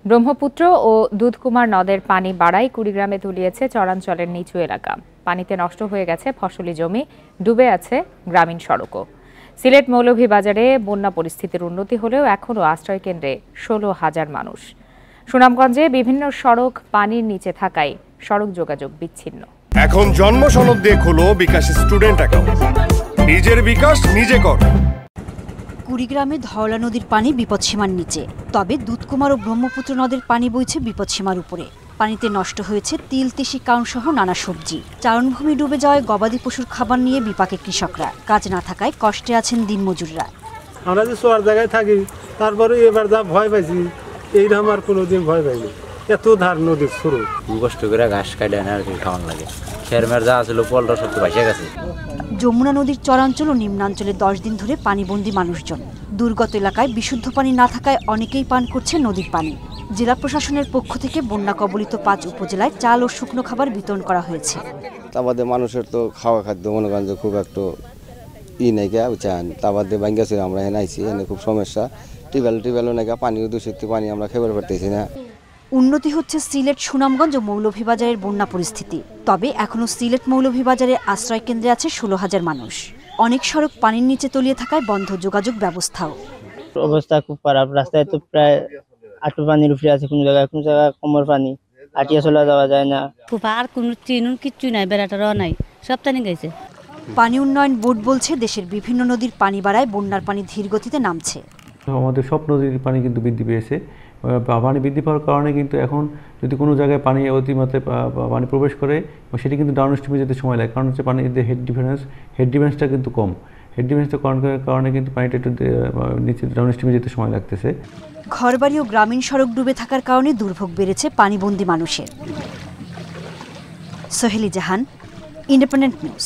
ব্রহ্মপুত্র ও দুধকুমার নদের পানি বাড়ায় কুড়িগ্রামে তলিয়েছে চরাঞ্চলের নিচু এলাকা। পানিতে নষ্ট হয়ে গেছে ফসলি জমি, ডুবে আছে গ্রামীণ সড়কও। সিলেট মৌলভীবাজারে বন্যা পরিস্থিতির উন্নতি হলেও এখনও আশ্রয় কেন্দ্রে 16,000 মানুষ। সুনামগঞ্জে বিভিন্ন সড়ক পানির নিচে থাকায় সড়ক যোগাযোগ বিচ্ছিন্ন। এখন জন্ম সনদ দিয়ে খোলো বিকাশ স্টুডেন্ট অ্যাকাউন্ট। নিজের বিকাশ নিজে কর। কুড়িগ্রামে ধওলা নদীর পানি বিপদসীমার নিচে, তবে দুধকুমার ও ব্রহ্মপুত্র নদের পানি বইছে বিপদসীমার উপরে। পানিতে নষ্ট হয়েছে তিল, তিসি, কাউন সহ নানা সবজি। চারণভূমি ডুবে যাওয়ায় গবাদি পশুর খাবার নিয়ে বিপাকে কৃষকরা। কাজ না থাকায় কষ্টে আছেন দিনমজুররা। আমরা যে শোয়ার জায়গায় থাকি, তারপরে এবার যা ভয় পাইছি, এইরকম আর কোনোদিন ভয় পাইনি। এত ধার নদীর শুরু, কষ্ট করে ঘাস কাটে আনে আর কি খাওয়ান লাগে। খেরমের যা ছিল পলটা সব তো ভাসে গেছে। যমুনা নদীর চরাঞ্চল ও নিম্নাঞ্চলে 10 দিন ধরে পানিবন্দী মানুষজন। দুর্গত এলাকায় বিশুদ্ধ পানি না থাকায় অনেকেই পান করছে নদীর পানি। জেলা প্রশাসনের পক্ষ থেকে বন্যা কবলিত 5 উপজেলায় চাল ও শুকনো খাবার বিতরণ করা হয়েছে। তাবাদে মানুষের তো খাওয়া খাদ্য মনে করেন যে খুব একটু নাই গা বুঝছেন। তাবাদে ভাঙ্গা ছিল, আমরা এখানে আইছি, এখানে খুব সমস্যা। টিউবওয়েলও নাকি পানিও দূষিত পানি আমরা খেতে পারতেছি না। উন্নতি হচ্ছে সিলেট, সুনামগঞ্জ ও মৌলভীবাজারের বন্যা পরিস্থিতি। তবে এখনও সিলেট মৌলভীবাজারের আশ্রয় কেন্দ্রে আছে 16,000 মানুষ। অনেক সড়ক পানির নিচে তলিয়ে থাকায় বন্ধ যোগাযোগ ব্যবস্থাও। অবস্থা খুব খারাপ। রাস্তায় তো প্রায় আটু পানির উপরে আছে, কোনো জায়গায় কোমর পানি, আটিয়া চলা যাওয়া যায় না। খুব আর কোনো চিনুন কিচ্ছু নাই, বেড়াটারও নাই, সব টানি গেছে। পানি উন্নয়ন বোর্ড বলছে দেশের বিভিন্ন নদীর পানি বাড়ায় বন্যার পানি ধীর গতিতে নামছে। আমাদের সব নদীর পানি কিন্তু বৃদ্ধি পেয়েছে। পানি বৃদ্ধি পাওয়ার কারণে কিন্তু এখন যদি কোনো জায়গায় পানি অতিমাত্রায় পানি প্রবেশ করে, সেটি কিন্তু ডাউন স্ট্রিমে যেতে সময় লাগে। কারণ হচ্ছে পানির যে হেড ডিফারেন্সটা কিন্তু কম। হেড ডিফারেন্সটা করার কারণে কিন্তু পানিটা একটু নিচে ডাউন স্ট্রিমে যেতে সময় লাগতেছে। ঘরবাড়ি ও গ্রামীণ সড়ক ডুবে থাকার কারণে দুর্ভোগ বেড়েছে পানিবন্দী মানুষের। সোহেলি জাহান, ইন্ডিপেন্ডেন্ট নিউজ।